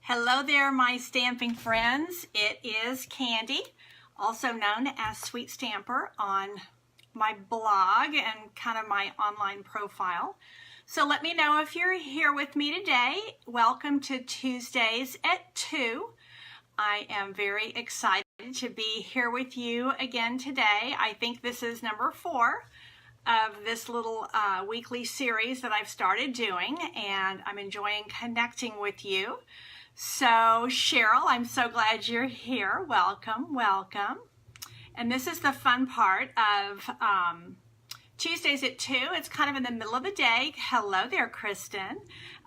Hello there, my stamping friends. It is Candy, also known as Sweet Stamper on my blog and kind of my online profile. So let me know if you're here with me today. Welcome to Tuesdays at 2. I am very excited to be here with you again today. I think this is number 4 of this little weekly series that I've started doing, and I'm enjoying connecting with you. So Cheryl, I'm so glad you're here. Welcome, welcome. And this is the fun part of Tuesdays at 2. It's kind of in the middle of the day. Hello there, Kristen.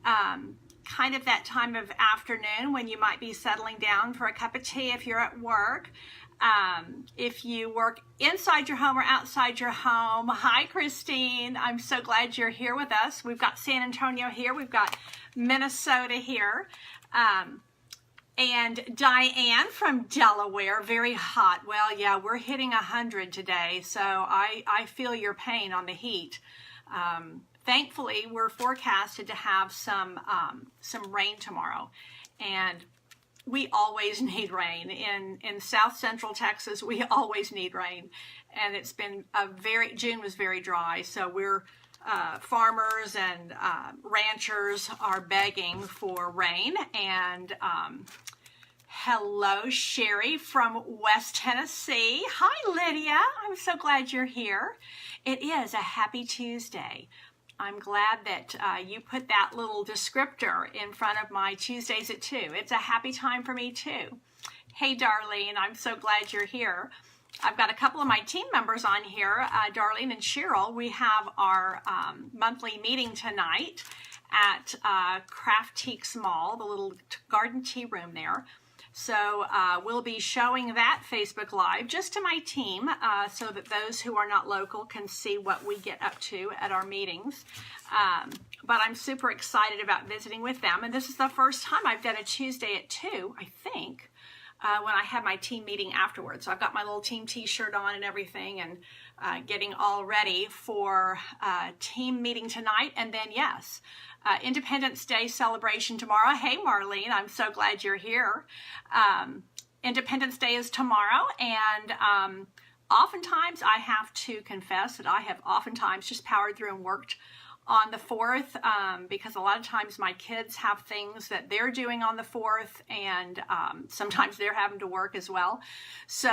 Kind of that time of afternoon when you might be settling down for a cup of tea if you're at work. If you work inside your home or outside your home. Hi, Christine. I'm so glad you're here with us. We've got San Antonio here. We've got Minnesota here. And Diane from Delaware, very hot. Well, yeah, we're hitting 100 today, so I feel your pain on the heat. Thankfully, we're forecasted to have some rain tomorrow, and we always need rain. In South Central Texas, we always need rain, and it's been June was very dry, so we're farmers and ranchers are begging for rain. And hello, Sherry from West Tennessee. Hi, Lydia. I'm so glad you're here. It is a happy Tuesday. I'm glad that you put that little descriptor in front of my Tuesdays at 2. It's a happy time for me too. Hey, Darlene, I'm so glad you're here. I've got a couple of my team members on here, Darlene and Cheryl. We have our monthly meeting tonight at Craftiques Mall, the little garden tea room there. So we'll be showing that Facebook Live just to my team so that those who are not local can see what we get up to at our meetings. But I'm super excited about visiting with them. And this is the first time I've done a Tuesday at 2, I think. When I had my team meeting afterwards. So I've got my little team t-shirt on and everything, and getting all ready for team meeting tonight. And then, yes, Independence Day celebration tomorrow. Hey, Marlene, I'm so glad you're here. Independence Day is tomorrow, and oftentimes I have to confess that I have oftentimes just powered through and worked on the 4th, because a lot of times my kids have things that they're doing on the 4th, and sometimes they're having to work as well. So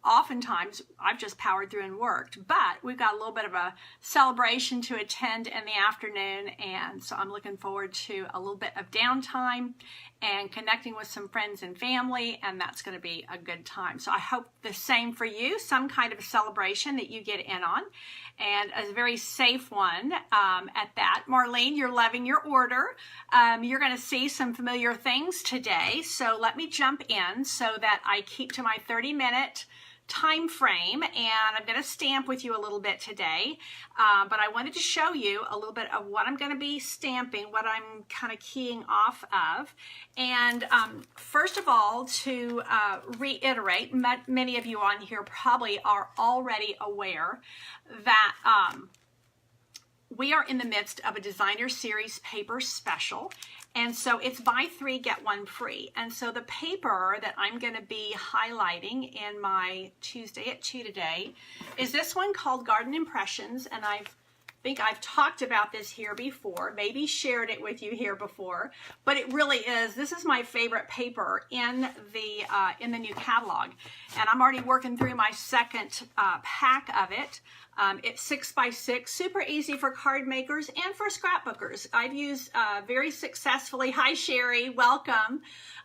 oftentimes I've just powered through and worked, but we've got a little bit of a celebration to attend in the afternoon, and so I'm looking forward to a little bit of downtime and connecting with some friends and family, and that's going to be a good time. So I hope the same for you, some kind of a celebration that you get in on, and a very safe one at that. Marlene, you're loving your order. You're going to see some familiar things today, so let me jump in so that I keep to my 30-minute time frame, and I'm going to stamp with you a little bit today, but I wanted to show you a little bit of what I'm going to be stamping, what I'm kind of keying off of. And first of all, to reiterate, many of you on here probably are already aware that we are in the midst of a designer series paper special, and so it's buy 3 get 1 free. And so the paper that I'm going to be highlighting in my Tuesday at 2 today is this one called Garden Impressions, and I think I've talked about this here before, maybe shared it with you here before, but it really is, this is my favorite paper in the new catalog, and I'm already working through my second pack of it. It's 6x6, super easy for card makers and for scrapbookers. I've used very successfully, hi Sherry, welcome.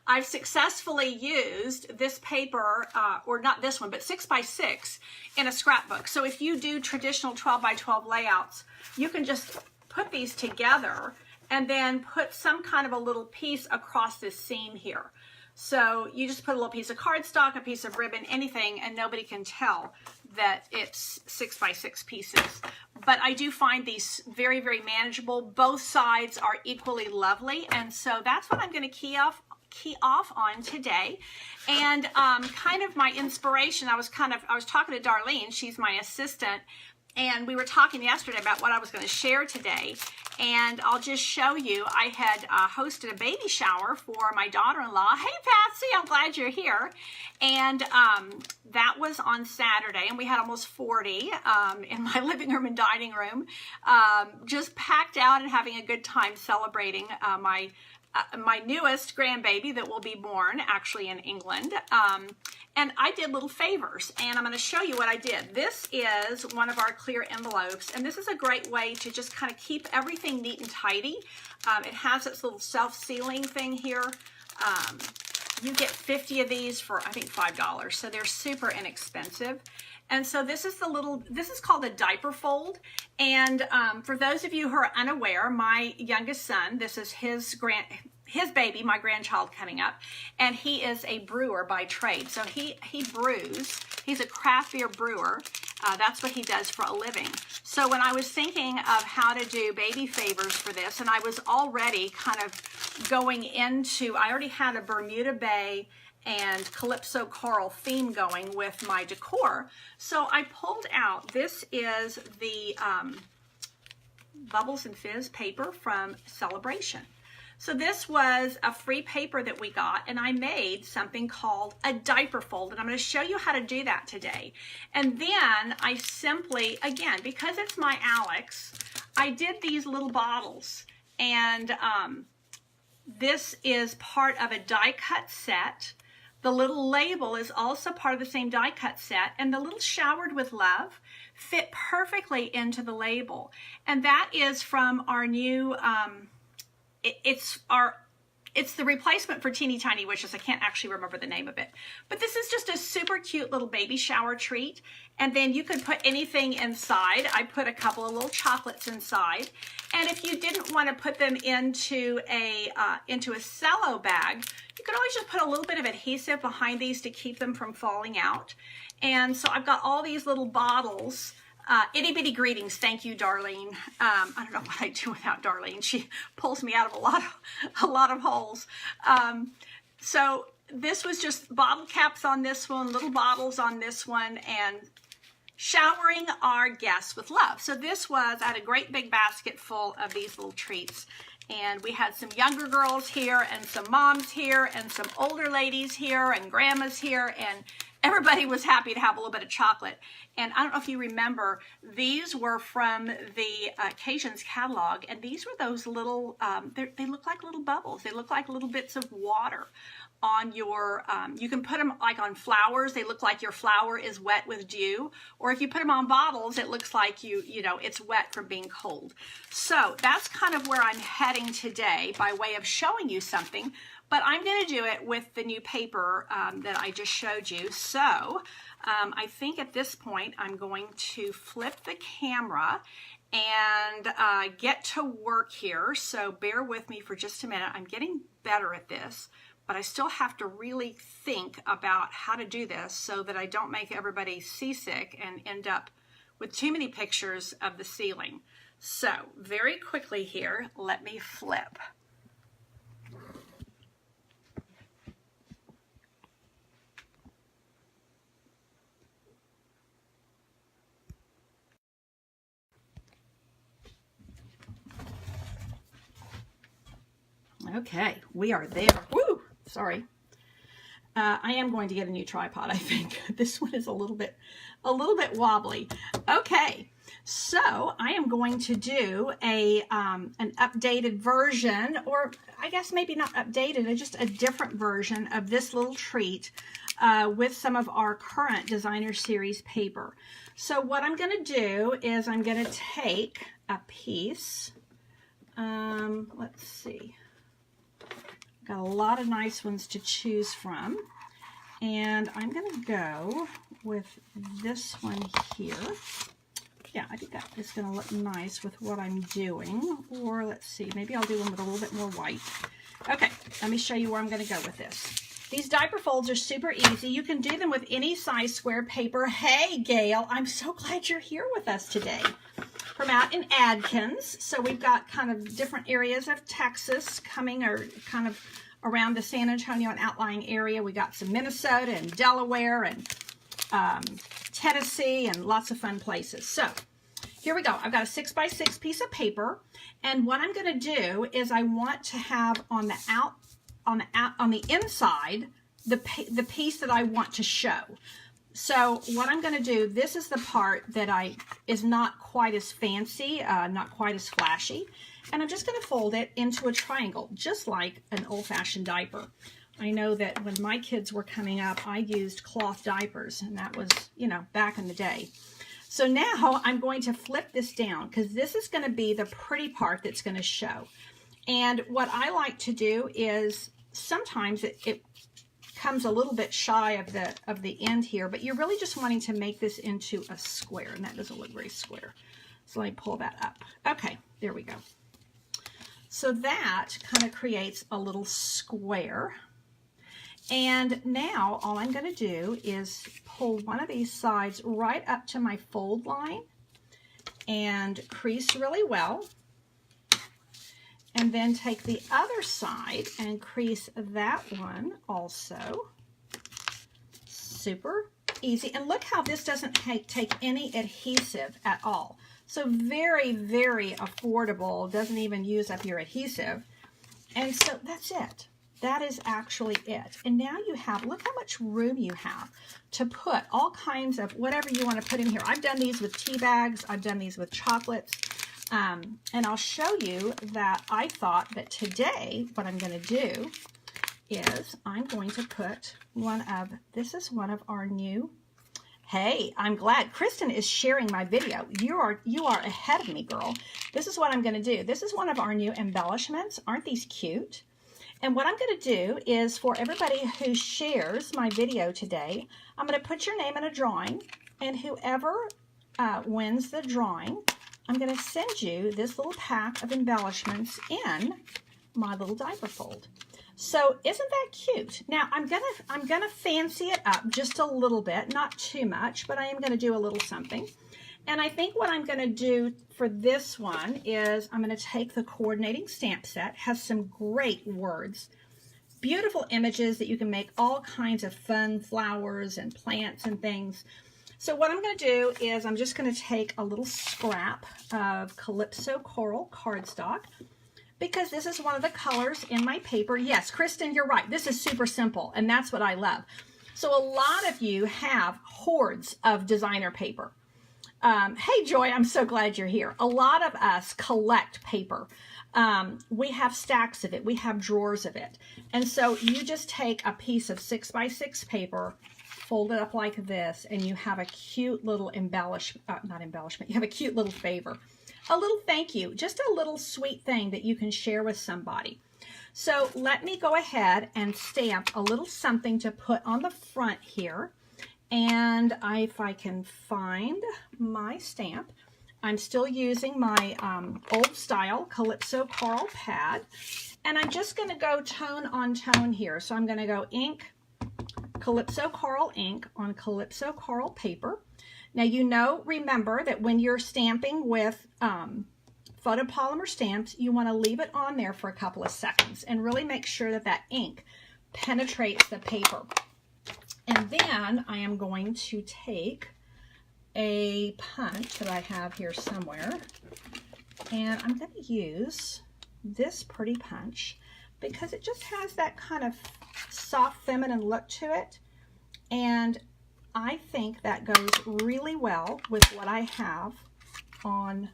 I've successfully used this paper, or not this one, but 6x6 in a scrapbook. So if you do traditional 12x12 layouts, you can just put these together and then put some kind of a little piece across this seam here. So you just put a little piece of cardstock, a piece of ribbon, anything, and nobody can tell that it's 6x6 pieces. But I do find these very, very manageable. Both sides are equally lovely, and so that's what I'm going to key off on today. And kind of my inspiration, I was talking to Darlene, she's my assistant, and we were talking yesterday about what I was going to share today. And I'll just show you, I had hosted a baby shower for my daughter-in-law. Hey, Patsy, I'm glad you're here. And that was on Saturday, and we had almost 40 in my living room and dining room, just packed out and having a good time celebrating my newest grandbaby that will be born actually in England. And I did little favors, and I'm going to show you what I did. This is one of our clear envelopes, and this is a great way to just kind of keep everything neat and tidy. It has its little self-sealing thing here. You get 50 of these for, I think, $5, so they're super inexpensive. And so this is called a diaper fold. And for those of you who are unaware, my youngest son, this is his baby, my grandchild coming up, and he is a brewer by trade. So he brews. He's a craft beer brewer. That's what he does for a living. So when I was thinking of how to do baby favors for this, and I was already kind of going into, I already had a Bermuda Bay and Calypso Coral theme going with my decor. So I pulled out, this is the Bubbles and Fizz paper from Celebration. So this was a free paper that we got, and I made something called a diaper fold, and I'm going to show you how to do that today. And then I simply, again, because it's my Alex, I did these little bottles, and this is part of a die cut set. The little label is also part of the same die cut set, and the little Showered with Love fit perfectly into the label. And that is from our new, it's the replacement for Teeny Tiny Wishes. I can't actually remember the name of it. But this is just a super cute little baby shower treat. And then you could put anything inside. I put a couple of little chocolates inside. And if you didn't want to put them into a cello bag, you could always just put a little bit of adhesive behind these to keep them from falling out. And so I've got all these little bottles. Itty bitty greetings. Thank you, Darlene. I don't know what I'd do without Darlene. She pulls me out of a lot of holes. So this was just bottle caps on this one, little bottles on this one, and showering our guests with love. So this was, I had a great big basket full of these little treats. And we had some younger girls here and some moms here and some older ladies here and grandmas here, and everybody was happy to have a little bit of chocolate. And I don't know if you remember, these were from the Occasions catalog, and these were those little, they look like little bubbles. They look like little bits of water on your, you can put them like on flowers. They look like your flower is wet with dew. Or if you put them on bottles, it looks like you know, it's wet from being cold. So that's kind of where I'm heading today by way of showing you something. But I'm going to do it with the new paper that I just showed you. So I think at this point I'm going to flip the camera and get to work here. So bear with me for just a minute. I'm getting better at this, but I still have to really think about how to do this so that I don't make everybody seasick and end up with too many pictures of the ceiling. So very quickly here, let me flip. Okay, we are there. Woo! Sorry. I am going to get a new tripod, I think. This one is a little bit wobbly. Okay, so I am going to do an updated version, or I guess maybe not updated, just a different version of this little treat with some of our current designer series paper. So what I'm going to do is I'm going to take a piece. Let's see. Got a lot of nice ones to choose from, and I'm going to go with this one here. Yeah, I think that is going to look nice with what I'm doing. Or let's see, maybe I'll do one with a little bit more white. Okay, let me show you where I'm going to go with this. These diaper folds are super easy. You can do them with any size square paper. Hey, Gail, I'm so glad you're here with us today. From out in Adkins. So we've got kind of different areas of Texas coming, or kind of around the San Antonio and outlying area. We got some Minnesota and Delaware and Tennessee and lots of fun places. So here we go. I've got a 6x6 piece of paper, and what I'm going to do is I want to have on the inside the piece that I want to show. So what I'm going to do, this is the part that is not quite as fancy, not quite as flashy, and I'm just going to fold it into a triangle, just like an old-fashioned diaper. I know that when my kids were coming up, I used cloth diapers, and that was, you know, back in the day. So now I'm going to flip this down because this is going to be the pretty part that's going to show. And what I like to do is sometimes it comes a little bit shy of the end here, but you're really just wanting to make this into a square, and that doesn't look very square. So let me pull that up. Okay, there we go. So that kind of creates a little square. And now all I'm going to do is pull one of these sides right up to my fold line and crease really well. And then take the other side and crease that one also. Super easy. And look how this doesn't take any adhesive at all. So very, very affordable. Doesn't even use up your adhesive. And so that's it. That is actually it. And now you have, look how much room you have to put all kinds of whatever you want to put in here. I've done these with tea bags. I've done these with chocolates. And I'll show you that I thought that today what I'm going to do is I'm going to put this is one of our new, hey, I'm glad Kristen is sharing my video. You are ahead of me, girl. This is what I'm going to do. This is one of our new embellishments. Aren't these cute? And what I'm going to do is for everybody who shares my video today, I'm going to put your name in a drawing, and whoever wins the drawing, I'm going to send you this little pack of embellishments in my little diaper fold. So isn't that cute? Now I'm gonna fancy it up just a little bit, not too much, but I am gonna do a little something. And I think what I'm gonna do for this one is I'm gonna take the coordinating stamp set, has some great words, beautiful images that you can make all kinds of fun flowers and plants and things. So what I'm going to do is I'm just going to take a little scrap of Calypso Coral cardstock because this is one of the colors in my paper. Yes, Kristen, you're right. This is super simple, and that's what I love. So a lot of you have hordes of designer paper. Hey, Joy, I'm so glad you're here. A lot of us collect paper. We have stacks of it. We have drawers of it. And so you just take a piece of 6x6 paper, fold it up like this, and you have a cute little not embellishment, you have a cute little favor, a little thank you, just a little sweet thing that you can share with somebody. So let me go ahead and stamp a little something to put on the front here. And if I can find my stamp, I'm still using my old style Calypso Coral pad, and I'm just going to go tone on tone here. So I'm going to go ink, Calypso Coral ink on Calypso Coral paper. Now remember that when you're stamping with photopolymer stamps, you want to leave it on there for a couple of seconds and really make sure that that ink penetrates the paper. And then I am going to take a punch that I have here somewhere, and I'm going to use this pretty punch because it just has that kind of soft feminine look to it, and I think that goes really well with what I have on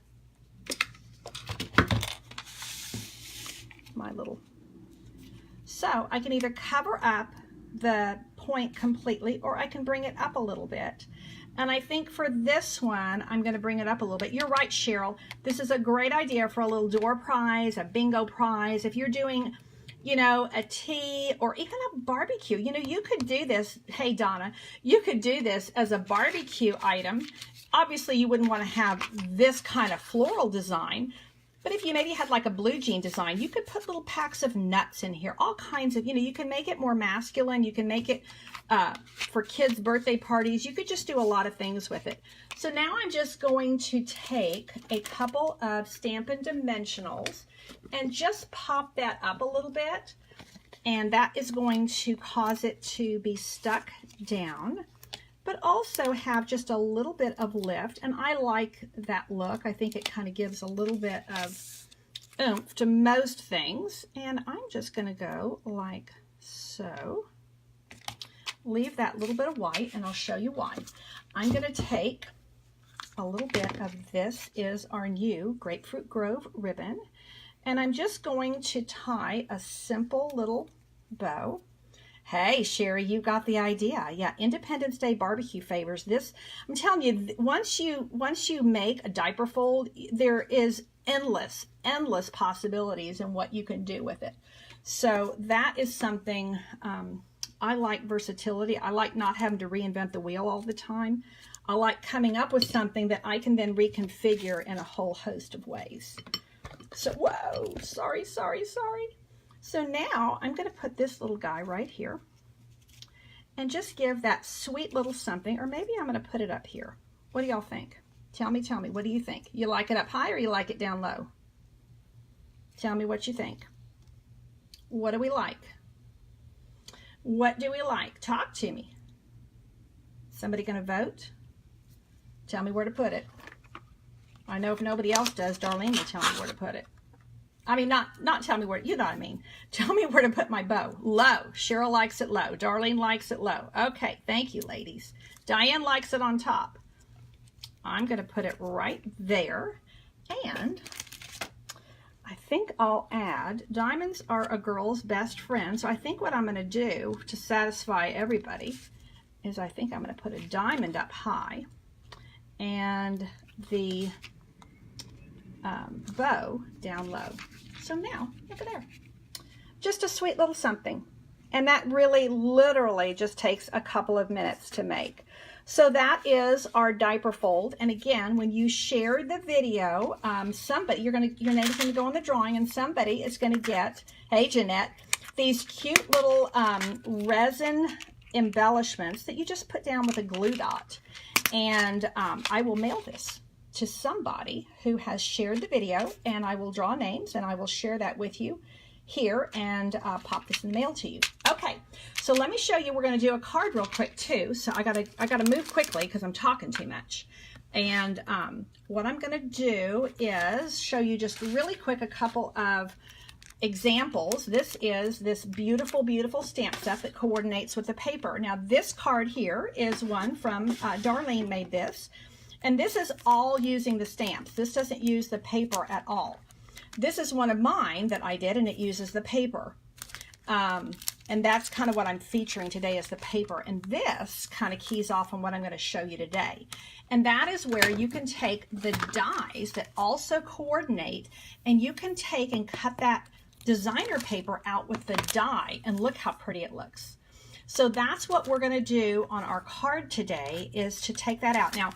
my little. So I can either cover up the point completely, or I can bring it up a little bit. And I think for this one, I'm going to bring it up a little bit. You're right, Cheryl. This is a great idea for a little door prize, a bingo prize. If you're doing, you know, a tea or even a barbecue, you know, you could do this. Hey, Donna, you could do this as a barbecue item. Obviously, you wouldn't want to have this kind of floral design. But if you maybe had like a blue jean design, you could put little packs of nuts in here, all kinds of, you know, you can make it more masculine. You can make it for kids' birthday parties. You could just do a lot of things with it. So now I'm just going to take a couple of Stampin' Dimensionals and just pop that up a little bit. And that is going to cause it to be stuck down. but also have just a little bit of lift. And I like that look. I think it kind of gives a little bit of oomph to most things. And I'm just going to go like so. Leave that little bit of white, and I'll show you why. I'm going to take a little bit of this is our new Grapefruit Grove ribbon, and I'm just going to tie a simple little bow. Hey, Sherry, you got the idea. Yeah, Independence Day barbecue favors this. I'm telling you, once you make a diaper fold, there is endless possibilities in what you can do with it. So that is something, I like versatility. I like not having to reinvent the wheel all the time. I like coming up with something that I can then reconfigure in a whole host of ways. So, whoa, sorry. So now I'm going to put this little guy right here and just give that sweet little something, or maybe I'm going to put it up here. What do y'all think? Tell me, what do you think? You like it up high or you like it down low? Tell me what you think. What do we like? What do we like? Talk to me. Somebody going to vote? Tell me where to put it. I know if nobody else does, Darlene will tell me where to put it. I mean, not tell me where, you know what I mean. Tell me where to put my bow. Low. Cheryl likes it low. Darlene likes it low. Okay, thank you, ladies. Diane likes it on top. I'm going to put it right there. And I think I'll add, diamonds are a girl's best friend. So I think what I'm going to do to satisfy everybody is I think I'm going to put a diamond up high and the bow down low. So now, look at there. Just a sweet little something. And that really literally just takes a couple of minutes to make. So that is our diaper fold. And again, when you share the video, somebody, your name is going to go on the drawing, and somebody is going to get, hey Jeanette, these cute little resin embellishments that you just put down with a glue dot. And I will mail this to somebody who has shared the video, and I will draw names and I will share that with you here and pop this in the mail to you. Okay, so let me show you. We're going to do a card real quick too. So I gotta move quickly because I'm talking too much. And what I'm going to do is show you just really quick a couple of examples. This is this beautiful stamp set that coordinates with the paper. Now this card here is one from Darlene made this. And this is all using the stamps. This doesn't use the paper at all. This is one of mine that I did, and it uses the paper. And that's kind of what I'm featuring today is the paper. And this kind of keys off on what I'm going to show you today. And that is where you can take the dies that also coordinate, and you can take and cut that designer paper out with the die, and look how pretty it looks. So that's what we're going to do on our card today, is to take that out. Now,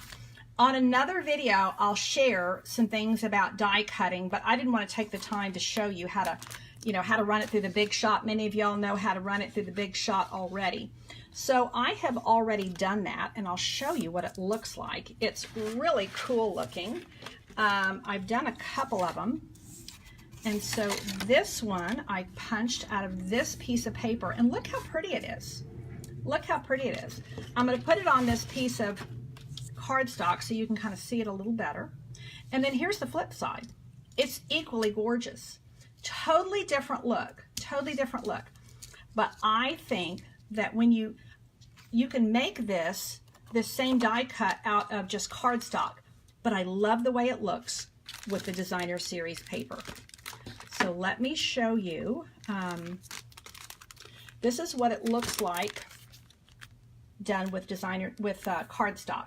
on another video, I'll share some things about die cutting, but I didn't want to take the time to show you how to run it through the Big Shot. Many of y'all know how to run it through the Big Shot already. So I have already done that, and I'll show you what it looks like. It's really cool looking. I've done a couple of them. And so this one I punched out of this piece of paper, and look how pretty it is. Look how pretty it is. I'm going to put it on this piece of cardstock so you can kind of see it a little better. And then here's the flip side. It's equally gorgeous. Totally different look. But I think that when you can make this same die cut out of just cardstock, but I love the way it looks with the designer series paper. So let me show you. This is what it looks like done with cardstock.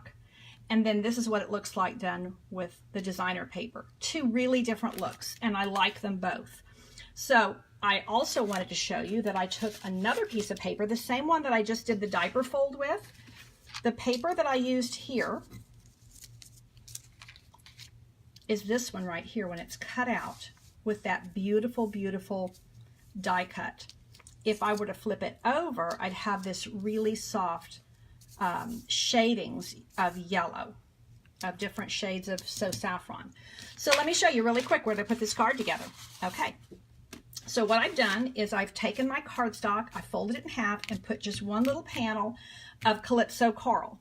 And then this is what it looks like done with the designer paper. Two really different looks, and I like them both. So I also wanted to show you that I took another piece of paper, the same one that I just did the diaper fold with. The paper that I used here is this one right here when it's cut out with that beautiful die cut. If I were to flip it over, I'd have this really soft shadings of yellow, of different shades of So Saffron. So let me show you really quick where to put this card together. Okay, so what I've done is I've taken my cardstock, I folded it in half and put just one little panel of Calypso Coral.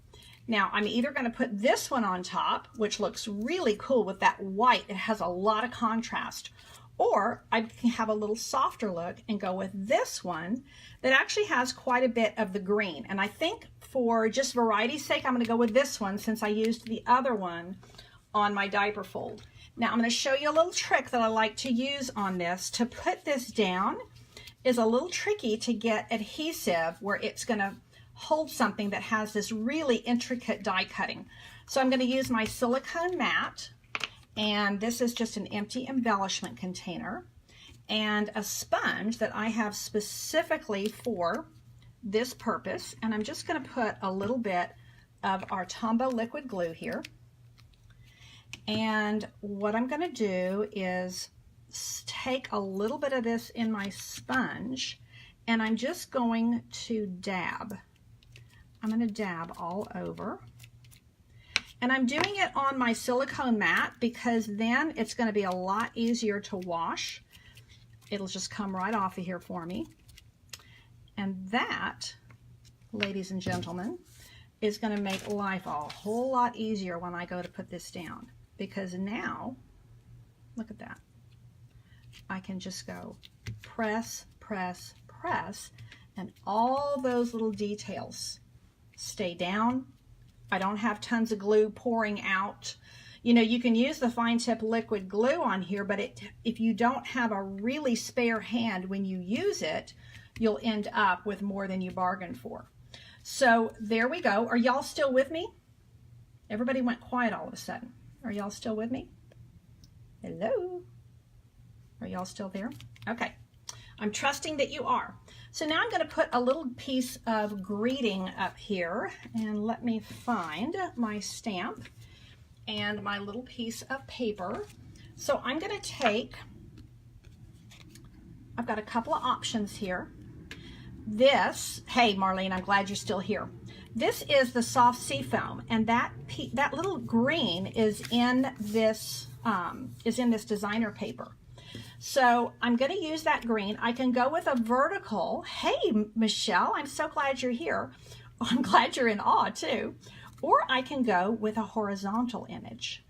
Now I'm either going to put this one on top, which looks really cool with that white. It has a lot of contrast. Or I can have a little softer look and go with this one that actually has quite a bit of the green. And I think for just variety's sake, I'm going to go with this one since I used the other one on my diaper fold. Now I'm going to show you a little trick that I like to use on this. To put this down is a little tricky to get adhesive where it's going to hold something that has this really intricate die cutting. So I'm going to use my silicone mat. And this is just an empty embellishment container and a sponge that I have specifically for this purpose. And I'm just going to put a little bit of our Tombow liquid glue here. And what I'm going to do is take a little bit of this in my sponge and I'm just going to dab. I'm going to dab all over. And I'm doing it on my silicone mat because then it's going to be a lot easier to wash. It'll just come right off of here for me. And that, ladies and gentlemen, is going to make life a whole lot easier when I go to put this down. Because now, look at that. I can just go press, press, press, and all those little details stay down. I don't have tons of glue pouring out. You know, you can use the fine tip liquid glue on here, but if you don't have a really spare hand when you use it, you'll end up with more than you bargained for. So there we go. Are y'all still with me? Everybody went quiet all of a sudden. Are y'all still with me? Hello? Are y'all still there? Okay. I'm trusting that you are. So now I'm going to put a little piece of greeting up here, and let me find my stamp and my little piece of paper. So I'm going to take, I've got a couple of options here. This, hey Marlene, I'm glad you're still here. This is the soft sea foam, and that little green is in this designer paper. So I'm going to use that green. I can go with a vertical. Hey, Michelle, I'm so glad you're here. I'm glad you're in awe too. Or I can go with a horizontal image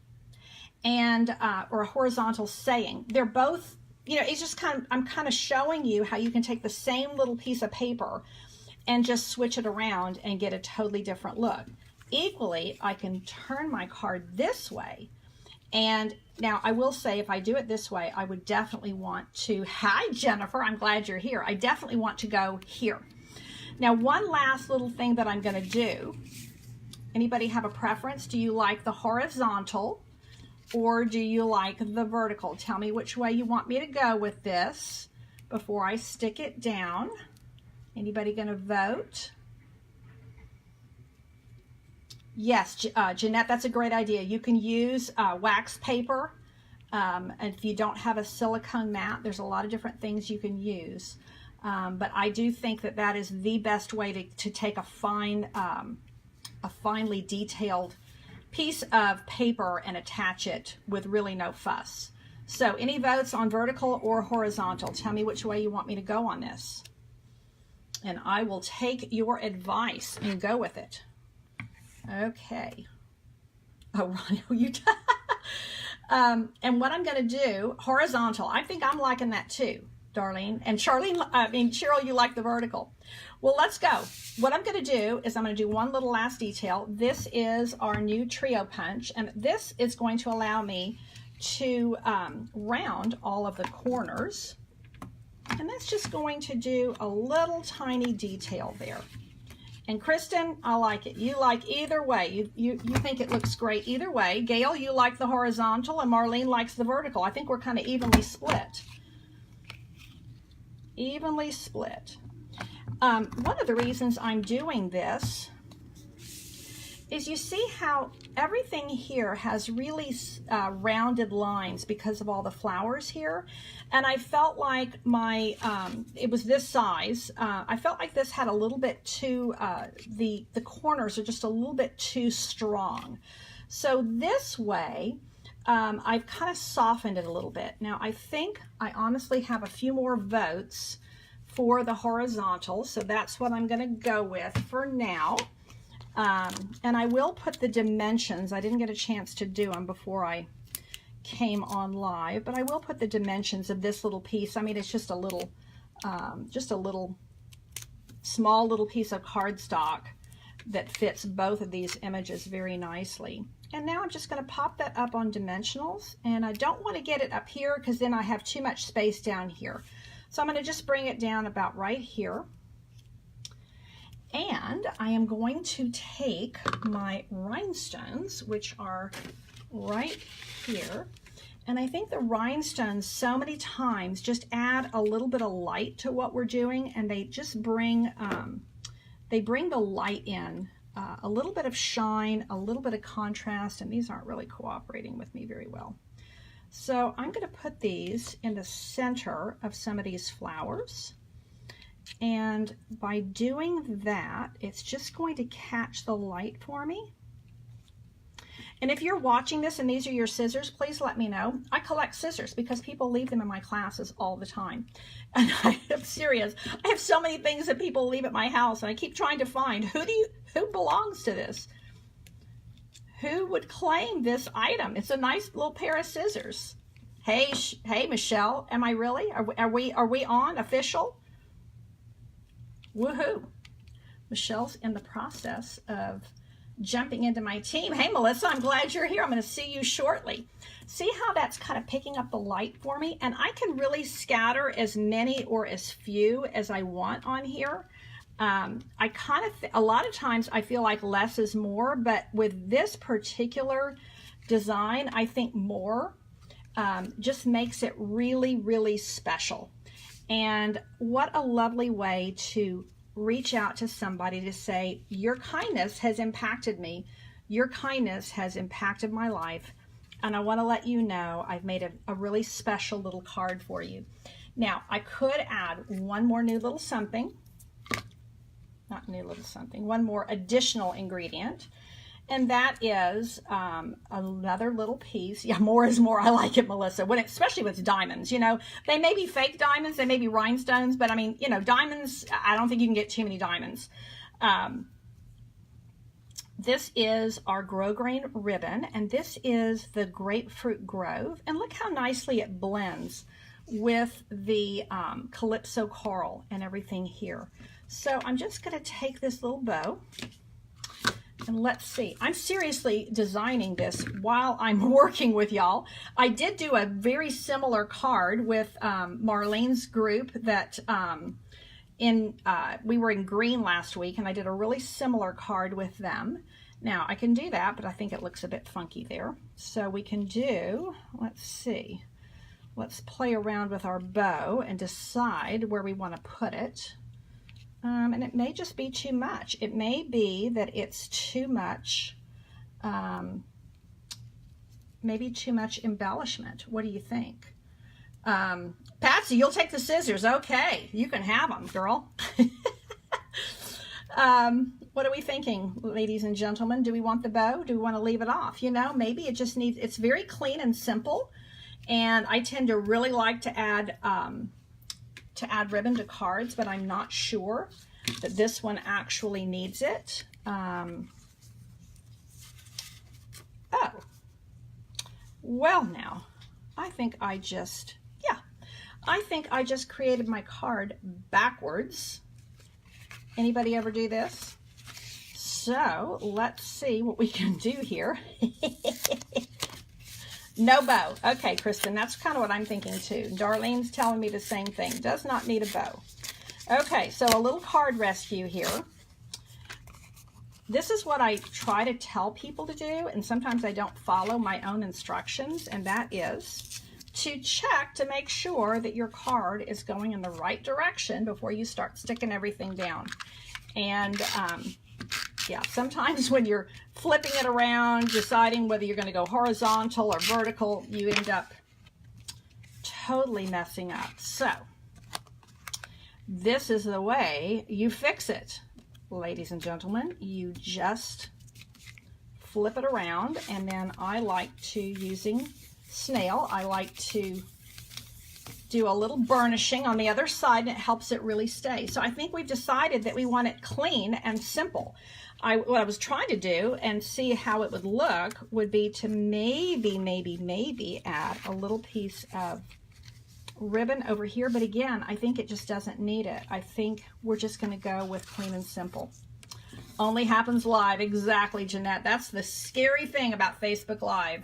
and or a horizontal saying. They're both, you know, it's just I'm kind of showing you how you can take the same little piece of paper and just switch it around and get a totally different look. Equally, I can turn my card this way. And now I will say, if I do it this way, I would definitely want to, hi Jennifer, I'm glad you're here. I definitely want to go here. Now, one last little thing that I'm going to do. Anybody have a preference? Do you like the horizontal or do you like the vertical? Tell me which way you want me to go with this before I stick it down. Anybody going to vote? Yes, Jeanette, that's a great idea. You can use wax paper. And if you don't have a silicone mat, there's a lot of different things you can use. But I do think that that is the best way to take a finely detailed piece of paper and attach it with really no fuss. So any votes on vertical or horizontal? Tell me which way you want me to go on this. And I will take your advice and go with it. Okay. Oh, Ronnie, you and what I'm going to do, horizontal. I think I'm liking that too, Darlene. And Cheryl, you like the vertical. Well, let's go. What I'm going to do is I'm going to do one little last detail. This is our new trio punch, and this is going to allow me to round all of the corners. And that's just going to do a little tiny detail there. And Kristen, I like it. You like either way. You think it looks great either way. Gail, you like the horizontal, and Marlene likes the vertical. I think we're kind of evenly split. Evenly split. One of the reasons I'm doing this is you see how everything here has really rounded lines because of all the flowers here. And I felt like it was this size. I felt like this had a little bit too, the corners are just a little bit too strong. So this way, I've kind of softened it a little bit. Now I think I honestly have a few more votes for the horizontal. So that's what I'm gonna go with for now. And I will put the dimensions. I didn't get a chance to do them before I came on live, but I will put the dimensions of this little piece. I mean, it's just a little small little piece of cardstock that fits both of these images very nicely. And now I'm just going to pop that up on dimensionals, and I don't want to get it up here because then I have too much space down here. So I'm going to just bring it down about right here. And I am going to take my rhinestones, which are right here. And I think the rhinestones so many times just add a little bit of light to what we're doing, and they just bring the light in, a little bit of shine, a little bit of contrast, and these aren't really cooperating with me very well. So I'm going to put these in the center of some of these flowers. And by doing that, it's just going to catch the light for me. And if you're watching this and these are your scissors, please let me know. I collect scissors because people leave them in my classes all the time. And I am serious. I have so many things that people leave at my house, and I keep trying to find who belongs to this? Who would claim this item? It's a nice little pair of scissors. Hey, Michelle, am I really? Are we on official? Woohoo! Michelle's in the process of jumping into my team. Hey, Melissa, I'm glad you're here. I'm going to see you shortly. See how that's kind of picking up the light for me? And I can really scatter as many or as few as I want on here. I kind of, a lot of times I feel like less is more, but with this particular design, I think more just makes it really, really special. And what a lovely way to reach out to somebody to say, your kindness has impacted me. Your kindness has impacted my life. And I want to let you know I've made a really special little card for you. Now, I could add one more new little something. Not new little something. One more additional ingredient. And that is another little piece. Yeah, more is more. I like it, Melissa. Especially with diamonds, you know, they may be fake diamonds, they may be rhinestones, but I mean, you know, diamonds, I don't think you can get too many diamonds. This is our grosgrain ribbon, and this is the Grapefruit Grove. And look how nicely it blends with the Calypso coral and everything here. So I'm just going to take this little bow. And let's see, I'm seriously designing this while I'm working with y'all. I did do a very similar card with Marlene's group that we were in green last week, and I did a really similar card with them. Now I can do that, but I think it looks a bit funky there. So we can do, let's see, let's play around with our bow and decide where we want to put it. And it may just be too much. It may be that it's too much, maybe too much embellishment. What do you think? Patsy, you'll take the scissors. Okay, you can have them, girl. What are we thinking, ladies and gentlemen? Do we want the bow? Do we want to leave it off? You know, maybe it just needs, it's very clean and simple. And I tend to really like to add ribbon to cards, but I'm not sure that this one actually needs it. Oh, well now, I think I just created my card backwards. Anybody ever do this? So let's see what we can do here. No bow. Okay, Kristen, that's kind of what I'm thinking too. Darlene's telling me the same thing. Does not need a bow. Okay, so a little card rescue here. This is what I try to tell people to do, and sometimes I don't follow my own instructions, and that is to check to make sure that your card is going in the right direction before you start sticking everything down. And yeah, sometimes when you're flipping it around, deciding whether you're going to go horizontal or vertical, you end up totally messing up. So this is the way you fix it, ladies and gentlemen. You just flip it around, and then I like to, using snail, I like to do a little burnishing on the other side, and it helps it really stay. So I think we've decided that we want it clean and simple. What I was trying to do and see how it would look would be to maybe add a little piece of ribbon over here, but again, I think it just doesn't need it. I think we're just going to go with clean and simple. Only happens live. Exactly, Jeanette. That's the scary thing about Facebook Live.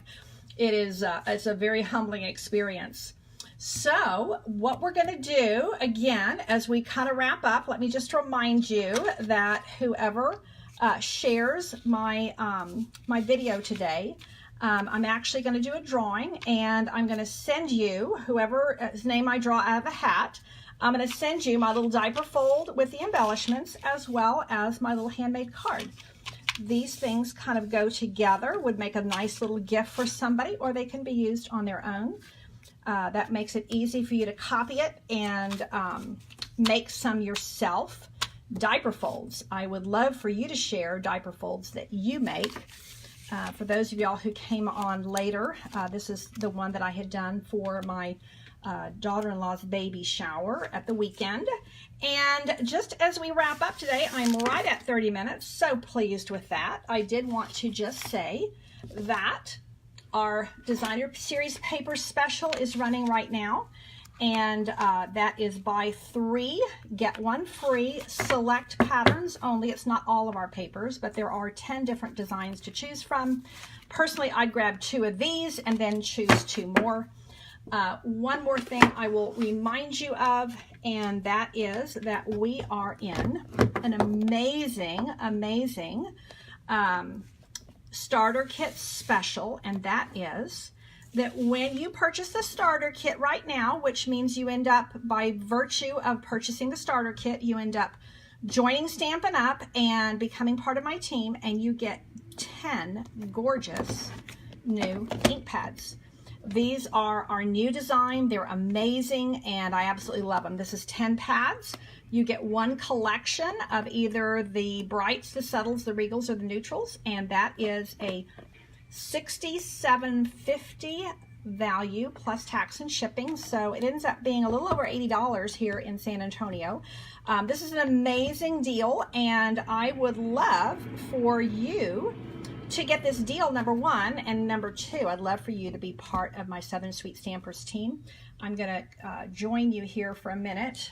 It is it's a very humbling experience. So what we're going to do, again, as we kind of wrap up, let me just remind you that whoever shares my my video today, I'm actually going to do a drawing, and I'm going to send you, whoever's name I draw out of a hat, I'm going to send you my little diaper fold with the embellishments, as well as my little handmade card. These things kind of go together, would make a nice little gift for somebody, or they can be used on their own. That makes it easy for you to copy it and make some yourself. Diaper folds. I would love for you to share diaper folds that you make. For those of y'all who came on later, this is the one that I had done for my daughter-in-law's baby shower at the weekend. And just as we wrap up today, I'm right at 30 minutes, so pleased with that. I did want to just say that our Designer Series Paper Special is running right now, and that is buy 3, get 1 free, select patterns only. It's not all of our papers, but there are 10 different designs to choose from. Personally, I'd grab 2 of these and then choose 2 more. One more thing I will remind you of, and that is that we are in an amazing starter kit special, and that is that when you purchase the starter kit right now, which means you end up, by virtue of purchasing the starter kit, you end up joining Stampin' Up! And becoming part of my team, and you get 10 gorgeous new ink pads. These are our new design. They're amazing, and I absolutely love them. This is 10 pads. You get 1 collection of either the brights, the subtles, the regals, or the neutrals, and that is a $67.50 value plus tax and shipping. So it ends up being a little over $80 here in San Antonio. This is an amazing deal, and I would love for you to get this deal, number 1, and number 2, I'd love for you to be part of my Southern Sweet Stampers team. I'm going to join you here for a minute.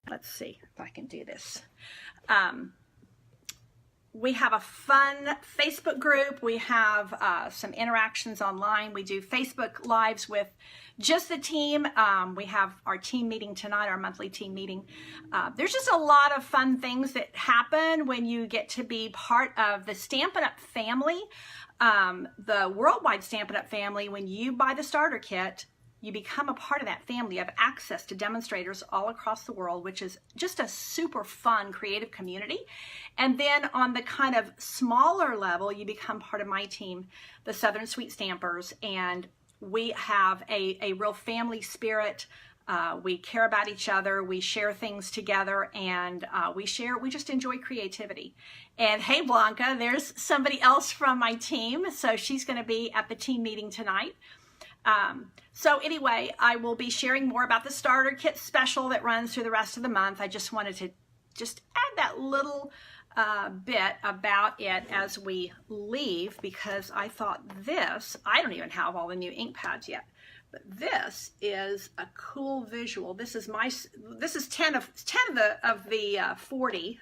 Let's see if I can do this. We have a fun Facebook group. We have some interactions online. We do Facebook Lives with just the team. We have our team meeting tonight, our monthly team meeting. There's just a lot of fun things that happen when you get to be part of the Stampin' Up! Family, the worldwide Stampin' Up! Family. When you buy the starter kit, you become a part of that family. You have access to demonstrators all across the world, which is just a super fun, creative community. And then on the kind of smaller level, you become part of my team, the Southern Sweet Stampers, and we have a real family spirit. We care about each other. We share things together, and we just enjoy creativity. And hey, Blanca, there's somebody else from my team. So she's going to be at the team meeting tonight. So anyway, I will be sharing more about the starter kit special that runs through the rest of the month. I just wanted to just add that little bit about it as we leave, because I thought this, I don't even have all the new ink pads yet, but this is a cool visual. This is 10 of the 40.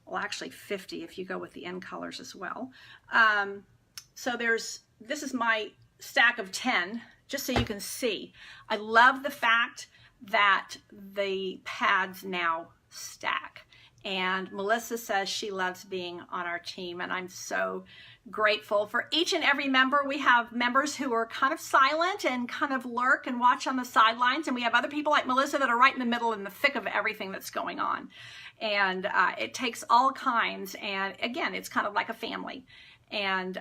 Well, actually 50 if you go with the end colors as well. So this is my stack of 10, just so you can see. I love the fact that the pads now stack. And Melissa says she loves being on our team, and I'm so grateful for each and every member. We have members who are kind of silent and kind of lurk and watch on the sidelines, and we have other people like Melissa that are right in the middle, in the thick of everything that's going on. And it takes all kinds, and again, it's kind of like a family. And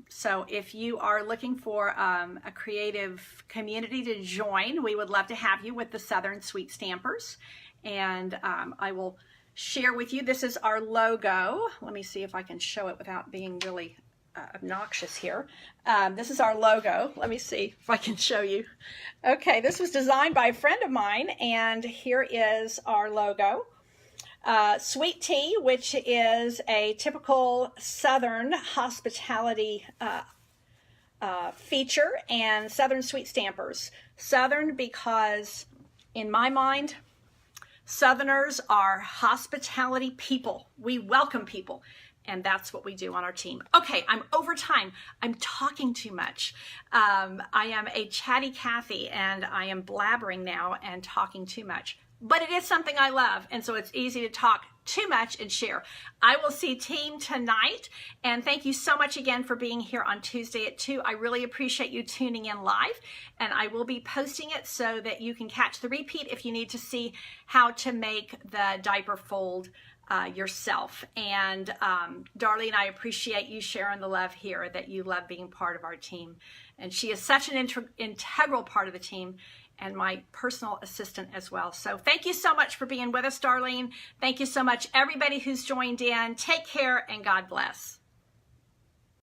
so if you are looking for a creative community to join, we would love to have you with the Southern Sweet Stampers. And I will share with you, this is our logo. Let me see if I can show it without being really obnoxious here. This is our logo. Let me see if I can show you. Okay, this was designed by a friend of mine, and here is our logo. Sweet tea, which is a typical Southern hospitality feature, and Southern sweet stampers. Southern because, in my mind, Southerners are hospitality people. We welcome people, and that's what we do on our team. Okay, I'm over time. I'm talking too much. I am a chatty Cathy, and I am blabbering now and talking too much. But it is something I love, and so it's easy to talk too much and share. I will see team tonight, and thank you so much again for being here on Tuesday at 2. I really appreciate you tuning in live, and I will be posting it so that you can catch the repeat if you need to see how to make the diaper fold yourself. And Darlene, I appreciate you sharing the love here, that you love being part of our team. And she is such an integral part of the team, and my personal assistant as well. So thank you so much for being with us, Darlene. Thank you so much, everybody who's joined in. Take care, and God bless.